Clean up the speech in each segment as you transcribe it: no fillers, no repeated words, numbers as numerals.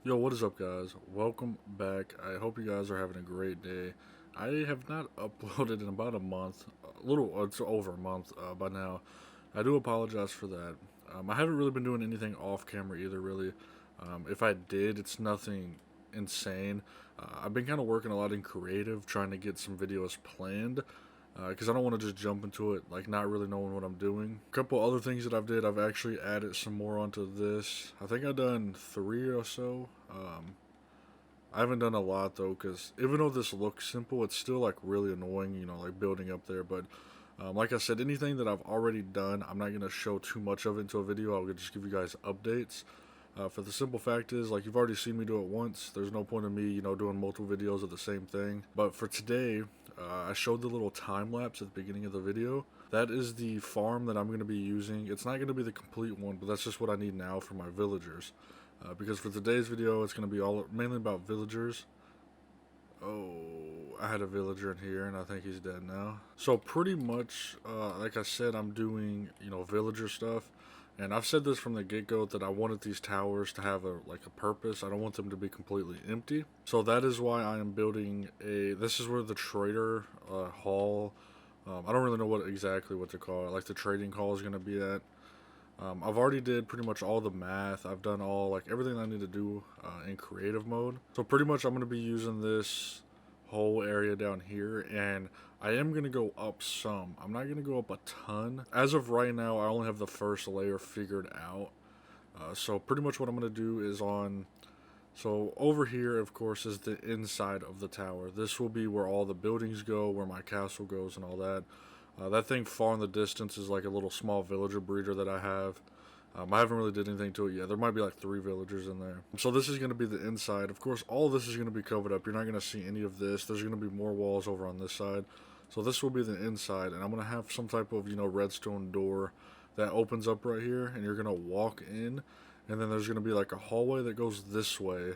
Yo, what is up, guys? Welcome back. I hope you guys are having a great day. I have not uploaded in about a month, it's over a month by now. I do apologize for that. I haven't really been doing anything off camera either, really. If I did, it's nothing insane. I've been kind of working a lot in creative, trying to get some videos planned. Because I don't want to just jump into it, like not really knowing what I'm doing. A couple other things that I've actually added some more onto this. I think I've done 3 or so. I haven't done a lot though, because even though this looks simple, it's still like really annoying, like building up there. But like I said, anything that I've already done, I'm not going to show too much of it into a video. I'll just give you guys updates. For the simple fact is, like, you've already seen me do it once. There's no point in me, doing multiple videos of the same thing. But for today, I showed the little time lapse at the beginning of the video. That is the farm that I'm going to be using. It's not going to be the complete one, but that's just what I need now for my villagers. Because for today's video, it's going to be mainly about villagers. Oh, I had a villager in here, and I think he's dead now. So pretty much, like I said, I'm doing, villager stuff. And I've said this from the get-go that I wanted these towers to have a purpose. I don't want them to be completely empty. So that is why I am building this is where the trader hall, I don't really know exactly what to call it, like the trading hall is going to be at. I've already did pretty much all the math. I've done everything I need to do in creative mode. So pretty much I'm going to be using this whole area down here, and I am going to go up some. I'm not going to go up a ton. As of right now, I only have the first layer figured out. So pretty much what I'm going to do is so over here, of course, is the inside of the tower. This will be where all the buildings go, where my castle goes and all that. That thing far in the distance is like a little small villager breeder that I have. I haven't really did anything to it yet. There might be like 3 villagers in there. So this is going to be the inside. Of course, all this is going to be covered up. You're not going to see any of this. There's going to be more walls over on this side. So this will be the inside. And I'm going to have some type of, redstone door that opens up right here. And you're going to walk in. And then there's going to be like a hallway that goes this way.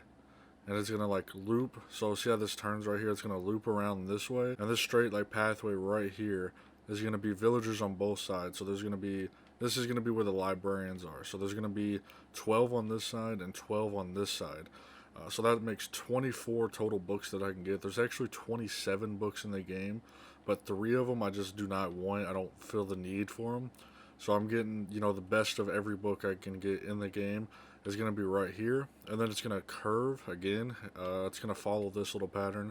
And it's going to like loop. So see how this turns right here? It's going to loop around this way. And this straight pathway right here is going to be villagers on both sides. So there's going to be, this is going to be where the librarians are. So there's going to be 12 on this side and 12 on this side. So that makes 24 total books that I can get. There's actually 27 books in the game, but 3 of them I just do not want. I don't feel the need for them. So I'm getting, the best of every book I can get in the game is going to be right here. And then it's going to curve again. It's going to follow this little pattern.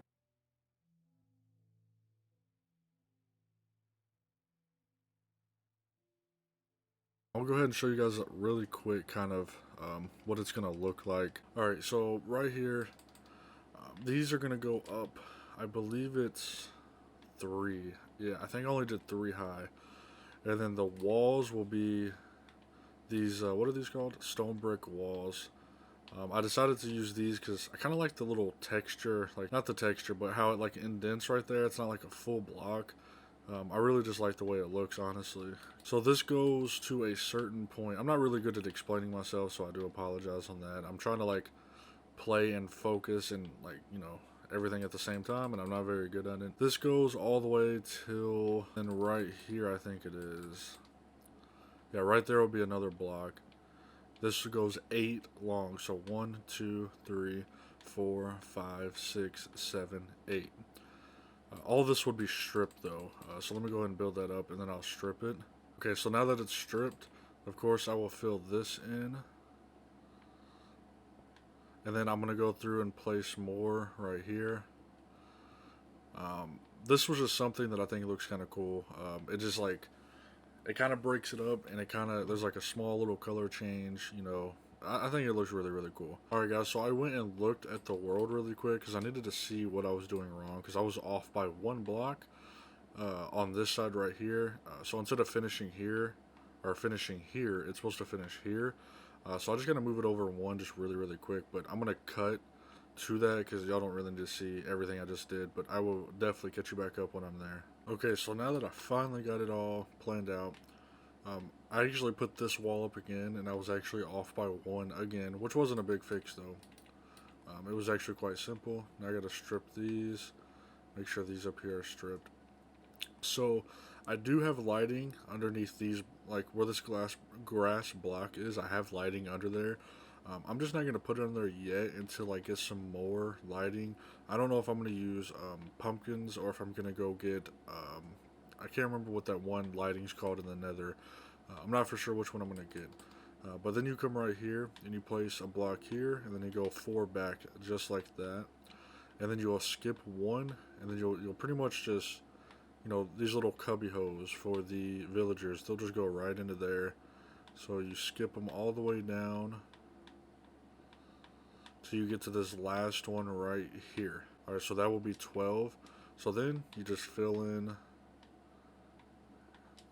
I'll go ahead and show you guys really quick kind of what it's going to look like. Alright, so right here, these are going to go up. I believe it's 3. Yeah, I think I only did 3 high. And then the walls will be these, what are these called? Stone brick walls. I decided to use these because I kind of like the little texture, like not the texture, but how it like indents right there. It's not like a full block. I really just like the way it looks, honestly. So this goes to a certain point. I'm not really good at explaining myself, so I do apologize on that. I'm trying to like play and focus and like, everything at the same time, and I'm not very good at it. This goes all the way till, and right here I think it is. Yeah, right there will be another block. This goes 8 long, so 1, 2, 3, 4, 5, 6, 7, 8. All this would be stripped though, so let me go ahead and build that up and then I'll strip it. Okay, so now that it's stripped, of course I will fill this in. And then I'm going to go through and place more right here. This was just something that I think looks kind of cool. It just like, it kind of breaks it up and it kind of, there's like a small little color change, I think it looks really, really cool. Alright guys, so I went and looked at the world really quick because I needed to see what I was doing wrong because I was off by 1 block on this side right here. So instead of finishing here, or finishing here, it's supposed to finish here. So I just got to move it over 1 just really, really quick. But I'm going to cut to that because y'all don't really need to see everything I just did. But I will definitely catch you back up when I'm there. Okay, so now that I finally got it all planned out, I actually put this wall up again, and I was actually off by 1 again, which wasn't a big fix though. It was actually quite simple. Now I got to strip these, make sure these up here are stripped. So I do have lighting underneath these, like where this grass block is. I have lighting under there. I'm just not going to put it on there yet until I get some more lighting. I don't know if I'm going to use pumpkins or if I'm going to go get, I can't remember what that one lighting's called in the nether. I'm not for sure which one I'm going to get. But then you come right here and you place a block here and then you go 4 back just like that. And then you'll skip 1 and then you'll pretty much just, these little cubby holes for the villagers, they'll just go right into there. So you skip them all the way down till you get to this last one right here. Alright, so that will be 12. So then you just fill in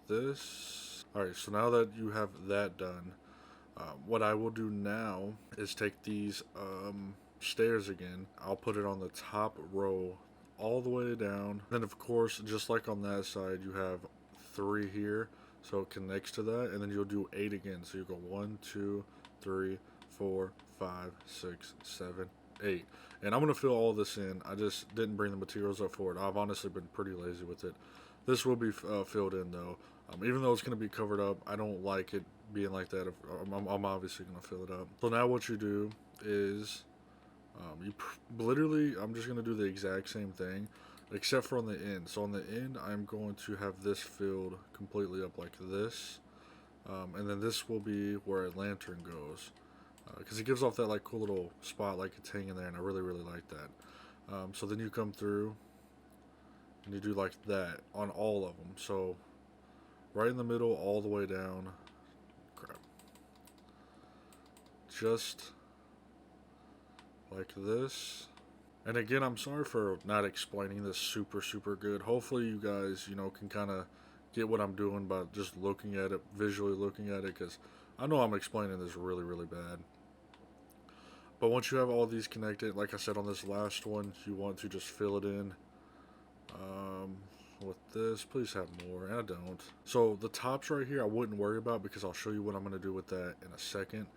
this. Alright, so now that you have that done, what I will do now is take these stairs again. I'll put it on the top row all the way down. Then of course, just like on that side, you have 3 here, so it connects to that, and then you'll do 8 again. So you go 1, 2, 3, 4, 5, 6, 7, 8. And I'm gonna fill all this in. I just didn't bring the materials up for it. I've honestly been pretty lazy with it. This will be filled in though. Even though it's gonna be covered up, I don't like it being like that. I'm obviously gonna fill it up. So now what you do is literally, I'm just going to do the exact same thing, except for on the end. So on the end, I'm going to have this filled completely up like this. And then this will be where a lantern goes. Because it gives off that like cool little spot like it's hanging there, and I really, really like that. So then you come through, and you do like that on all of them. So right in the middle, all the way down. Crap. Just like this. And again, I'm sorry for not explaining this super, super good. Hopefully you guys, can kind of get what I'm doing by just looking at it, visually looking at it, because I know I'm explaining this really, really bad. But once you have all these connected, like I said on this last one, you want to just fill it in with this. Please have more, and I don't. So the tops right here, I wouldn't worry about because I'll show you what I'm going to do with that in a second.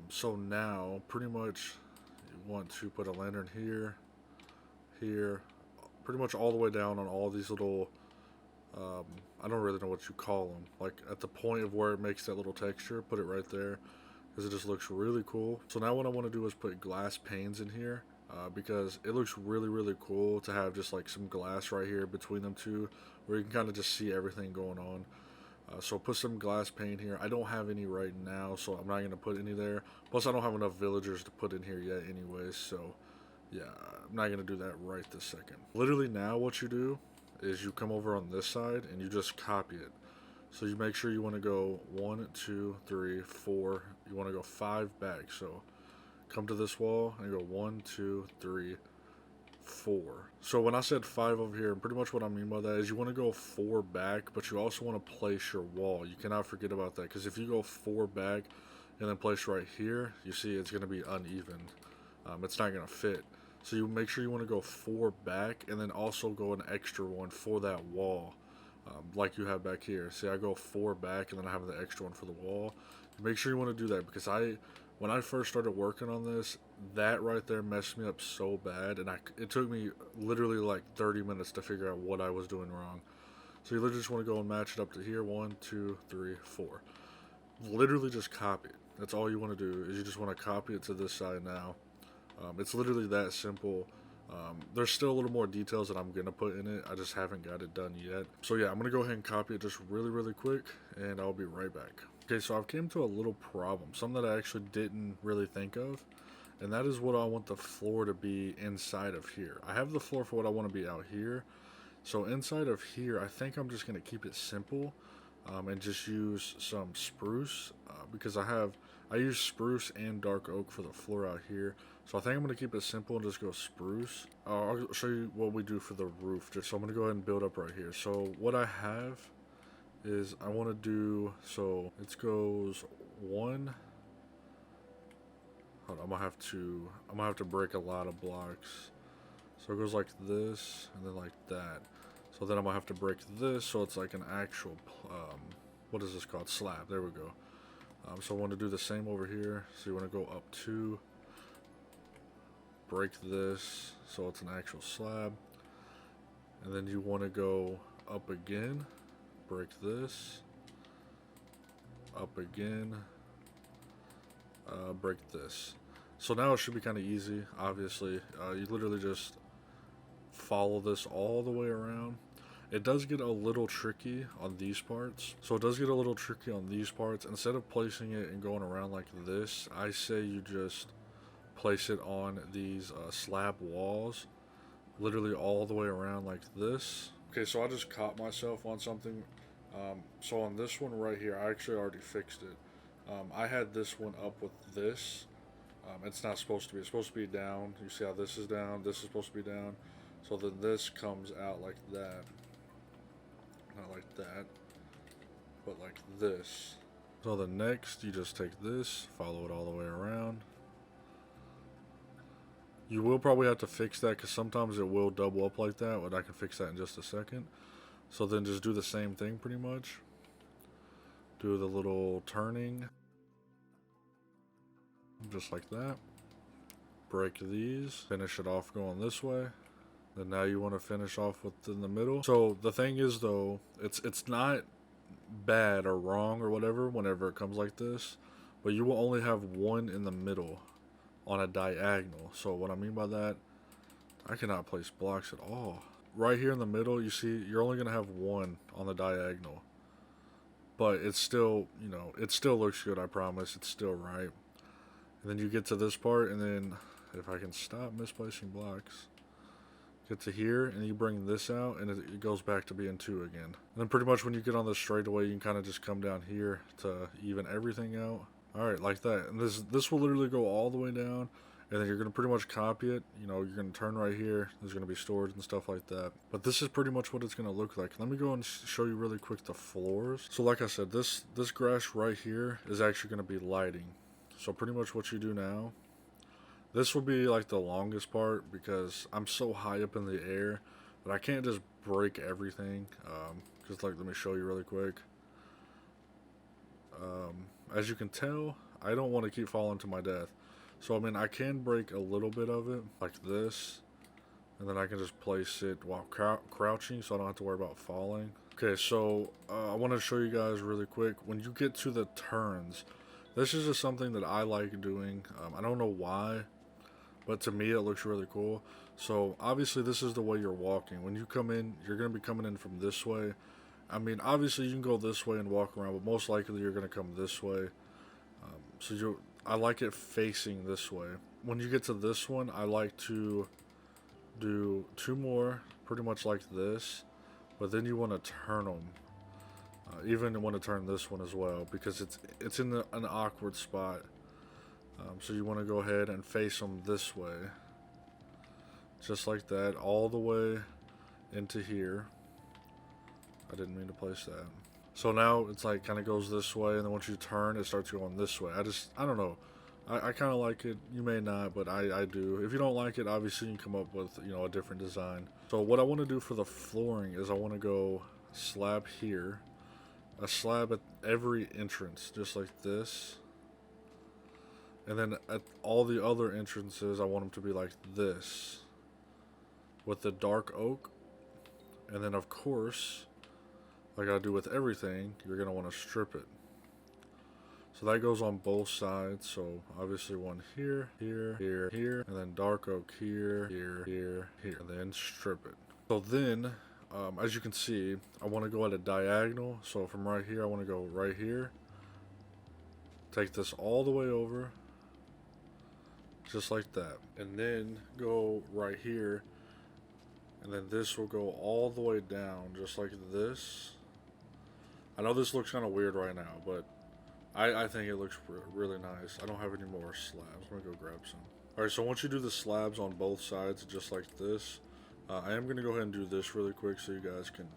So now, pretty much, want to put a lantern here, pretty much all the way down on all these little, I don't really know what you call them, like at the point of where it makes that little texture, put it right there. because it just looks really cool. So now what I want to do is put glass panes in here, because it looks really, really cool to have just like some glass right here between them two, where you can kind of just see everything going on. So put some glass pane here. I don't have any right now, so I'm not going to put any there. Plus, I don't have enough villagers to put in here yet anyways, so yeah, I'm not going to do that right this second. Literally now what you do is you come over on this side and you just copy it. So you make sure you want to go 1, 2, 3, 4. You want to go 5 back. So come to this wall and go 1, 2, 3, 4. So when I said 5 over here, pretty much what I mean by that is you want to go 4 back, but you also want to place your wall. You cannot forget about that, because if you go 4 back and then place right here, you see it's going to be uneven. It's not going to fit. So you make sure you want to go 4 back and then also go an extra one for that wall. Like you have back here. See, I go 4 back and then I have the extra one for the wall. Make sure you want to do that, because when I first started working on this, that right there messed me up so bad, and it took me literally like 30 minutes to figure out what I was doing wrong. So you literally just want to go and match it up to here. 1, 2, 3, 4. Literally just copy it. That's all you want to do, is you just want to copy it to this side now. It's literally that simple. There's still a little more details that I'm going to put in it. I just haven't got it done yet. So yeah, I'm going to go ahead and copy it just really, really quick, and I'll be right back. Okay, so I've came to a little problem, something that I actually didn't really think of, and that is what I want the floor to be inside of here. I have the floor for what I want to be out here, so inside of here, I think I'm just going to keep it simple, and just use some spruce, because I use spruce and dark oak for the floor out here. So I think I'm going to keep it simple and just go spruce. I'll show you what we do for the roof. So I'm going to go ahead and build up right here. So what I have is I want to do, so it goes 1. Hold on, I'm gonna have to break a lot of blocks. So it goes like this and then like that. So then I'm gonna have to break this so it's like an actual what is this called? Slab. There we go. So I want to do the same over here. So you want to go up 2, break this so it's an actual slab, and then you want to go up again, break this, up again, break this. So now it should be kind of easy. Obviously, you literally just follow this all the way around. It does get a little tricky on these parts. So it does get a little tricky on these parts. Instead of placing it and going around like this, I say you just place it on these slab walls, literally all the way around like this. Okay, so I just caught myself on something. So on this one right here, I actually already fixed it. I had this one up with this. It's not supposed to be. It's supposed to be down. You see how this is down? This is supposed to be down. So then this comes out like that. Not like that, but like this. So the next, you just take this, follow it all the way around. You will probably have to fix that, because sometimes it will double up like that, but I can fix that in just a second. So then just do the same thing pretty much. Do the little turning. Just like that. Break these. Finish it off going this way. Then now you want to finish off within the middle. So the thing is though, it's not bad or wrong or whatever whenever it comes like this, but you will only have one in the middle on a diagonal. So what I mean by that, I cannot place blocks at all. Right here in the middle, you see, you're only going to have one on the diagonal. But it's still, you know, it still looks good, I promise. It's still right. And then you get to this part, and then if I can stop misplacing blocks, get to here, and you bring this out, and it goes back to being 2 again. And then pretty much when you get on this straightaway, you can kind of just come down here to even everything out. Alright, like that. And this will literally go all the way down, and then you're going to pretty much copy it. You know, you're going to turn right here. There's going to be storage and stuff like that. But this is pretty much what it's going to look like. Let me go and show you really quick the floors. So like I said, this grass right here is actually going to be lighting. So pretty much what you do now, this will be like the longest part, because I'm so high up in the air that I can't just break everything. Just like, let me show you really quick. As you can tell, I don't want to keep falling to my death. So I mean, I can break a little bit of it like this, and then I can just place it while crouching, so I don't have to worry about falling. Okay, so I want to show you guys really quick. When you get to the turns, This is just something that I like doing. I don't know why, but to me it looks really cool. So obviously this is the way you're walking. When you come in, you're going to be coming in from this way. I mean, obviously you can go this way and walk around, but most likely you're going to come this way. I like it facing this way. When you get to this one, I like to do two more, pretty much like this, but then you want to turn them. Even want to turn this one as well because it's in an awkward spot. So you want to go ahead and face them this way, just like that, all the way into here. I didn't mean to place that. So now it's like kind of goes this way, and then once you turn, it starts going this way. I don't know. I kind of like it. You may not, but I do. If you don't like it, obviously you can come up with, a different design. So what I want to do for the flooring is I want to go slab here, a slab at every entrance, just like this. And then at all the other entrances, I want them to be like this, with the dark oak. And then of course, like I do with everything, you're going to want to strip it. So that goes on both sides. So obviously one here, here, here, here, and then dark oak here, here, here, here, and then strip it. So then, as you can see, I want to go at a diagonal. So from right here, I want to go right here. Take this all the way over, just like that. And then go right here. And then this will go all the way down, just like this. I know this looks kind of weird right now, but I think it looks really nice. I don't have any more slabs. I'm going to go grab some. Alright, so once you do the slabs on both sides, just like this, I am going to go ahead and do this really quick so you guys can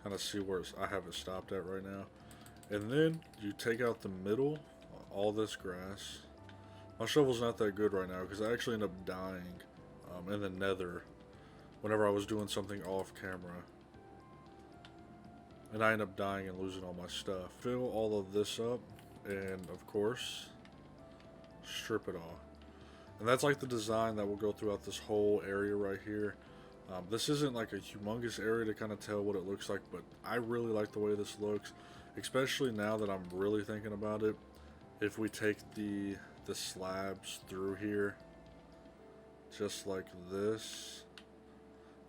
kind of see where I have it stopped at right now. And then you take out the middle, all this grass. My shovel's not that good right now because I actually end up dying in the nether whenever I was doing something off camera. And I end up dying and losing all my stuff. Fill all of this up, and of course, strip it all. And that's like the design that will go throughout this whole area right here. This isn't like a humongous area to kind of tell what it looks like, but I really like the way this looks, especially now that I'm really thinking about it. If we take the slabs through here, just like this,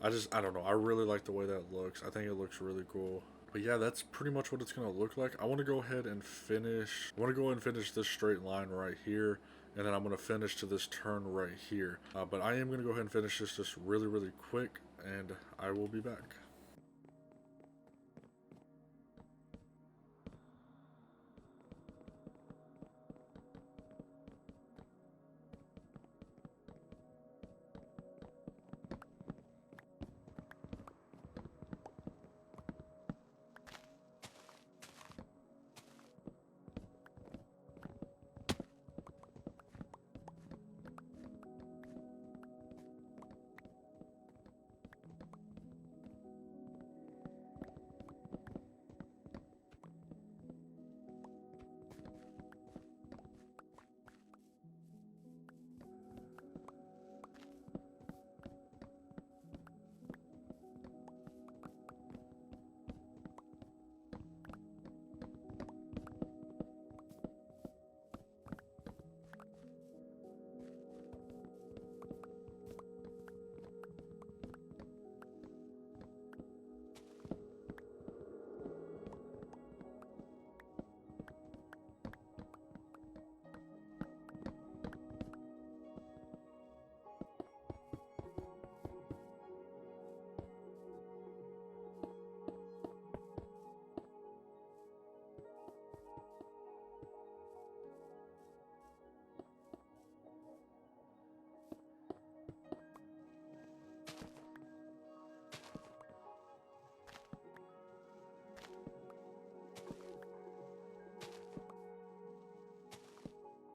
I don't know. I really like the way that looks. I think it looks really cool. But yeah, that's pretty much what it's going to look like. I want to go ahead and finish this straight line right here. And then I'm going to finish to this turn right here. But I am going to go ahead and finish this just really, really quick. And I will be back.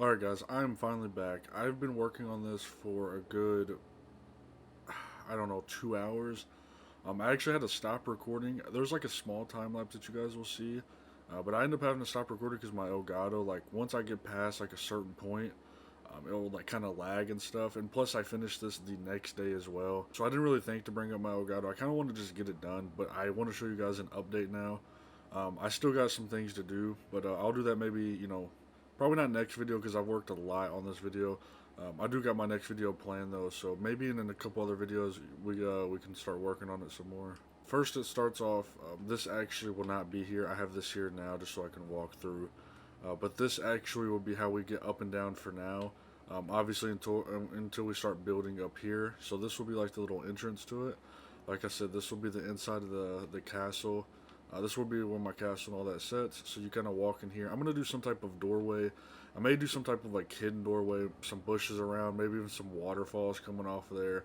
Alright guys, I'm finally back. I've been working on this for a good, I don't know, 2 hours. I actually had to stop recording. There's like a small time lapse that you guys will see. But I end up having to stop recording because my Elgato, like once I get past like a certain point, it'll like kind of lag and stuff. And plus I finished this the next day as well. So I didn't really think to bring up my Elgato. I kind of wanted to just get it done. But I want to show you guys an update now. I still got some things to do. But I'll do that maybe, Probably not next video because I've worked a lot on this video. I do got my next video planned though, so maybe in a couple other videos we can start working on it some more. First, it starts off. This actually will not be here. I have this here now just so I can walk through. But this actually will be how we get up and down for now. Obviously until we start building up here. So this will be like the little entrance to it. Like I said, this will be the inside of the castle. This will be where my castle and all that sets. So you kind of walk in here. I'm going to do some type of doorway. I may do some type of like hidden doorway, some bushes around, maybe even some waterfalls coming off of there.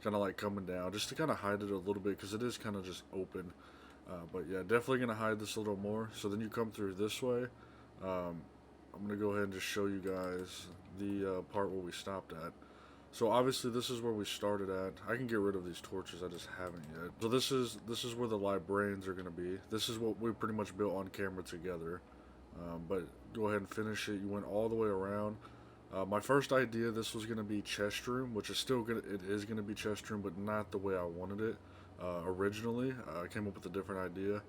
Kind of like coming down, just to kind of hide it a little bit because it is kind of just open. But yeah, definitely going to hide this a little more. So then you come through this way. I'm going to go ahead and just show you guys the part where we stopped at. So obviously this is where we started at. I can get rid of these torches, I just haven't yet. So this is where the librarians are going to be. This is what we pretty much built on camera together. But go ahead and finish it. You went all the way around. My first idea, this was going to be chest room, which is still good. It is going to be chest room, but not the way I wanted it originally. I came up with a different idea.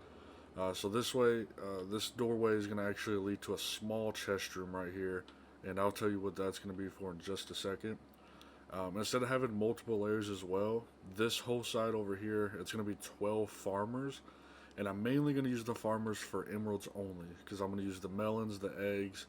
So this way, this doorway is going to actually lead to a small chest room right here, and I'll tell you what that's going to be for in just a second. Instead of having multiple layers as well, this whole side over here, it's going to be 12 farmers, and I'm mainly going to use the farmers for emeralds only, because I'm going to use the melons, the eggs,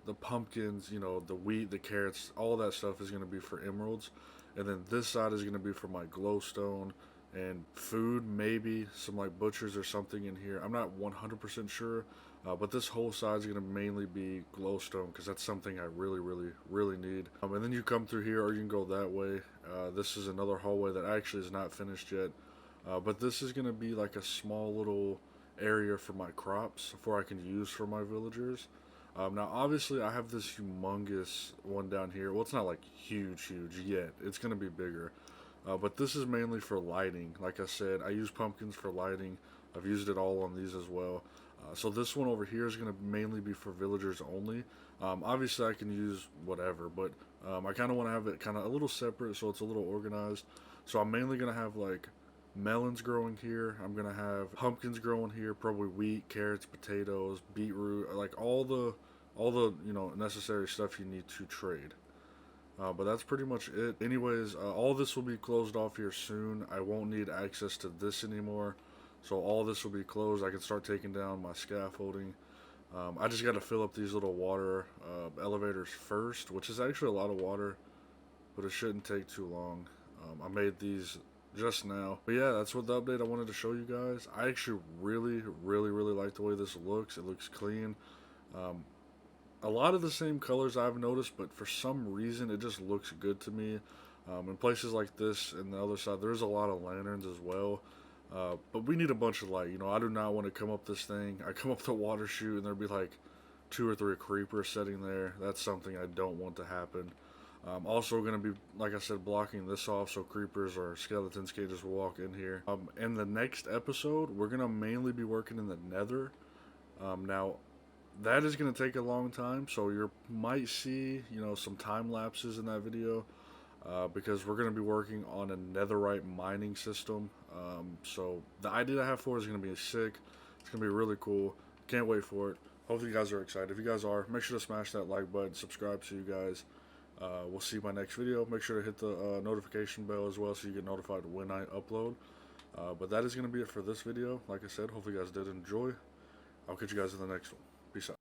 the pumpkins, you know, the wheat, the carrots, all that stuff is going to be for emeralds, and then this side is going to be for my glowstone, and food, maybe some like butchers or something in here. I'm not 100% sure, but this whole side is going to mainly be glowstone because that's something I really need. And then you come through here, or you can go that way. This is another hallway that actually is not finished yet, but this is going to be like a small little area for my crops before I can use for my villagers. Now obviously I have this humongous one down here. Well, it's not like huge yet. It's going to be bigger. But this is mainly for lighting. Like I said, I use pumpkins for lighting. I've used it all on these as well. So this one over here is going to mainly be for villagers only. Obviously I can use whatever, but I kind of want to have it kind of a little separate so it's a little organized. So I'm mainly going to have like melons growing here. I'm going to have pumpkins growing here, probably wheat, carrots, potatoes, beetroot, like all the you know, necessary stuff you need to trade. But that's pretty much it. Anyways, all this will be closed off here soon. I won't need access to this anymore. So all this will be closed. I can start taking down my scaffolding. I just got to fill up these little water elevators first, which is actually a lot of water, but it shouldn't take too long. I made these just now. But yeah, that's what the update I wanted to show you guys. I actually really like the way this looks. It looks clean. A lot of the same colors I've noticed, but for some reason it just looks good to me. In places like this and the other side, there's a lot of lanterns as well. But we need a bunch of light. You know, I do not want to come up this thing. I come up the water chute and there'd be like 2 or 3 creepers sitting there. That's something I don't want to happen. Also going to be, like I said, blocking this off so creepers or skeletons can't just walk in here. In the next episode, we're going to mainly be working in the nether. Now, that is going to take a long time, so you might see, you know, some time lapses in that video, because we're going to be working on a netherite mining system. So the idea I have for it is going to be sick. It's going to be really cool. Can't wait for it. Hopefully you guys are excited. If you guys are, make sure to smash that like button, subscribe so you guys. We'll see my next video. Make sure to hit the notification bell as well so you get notified when I upload. But that is going to be it for this video. Like I said, hopefully you guys did enjoy. I'll catch you guys in the next one. Peace out.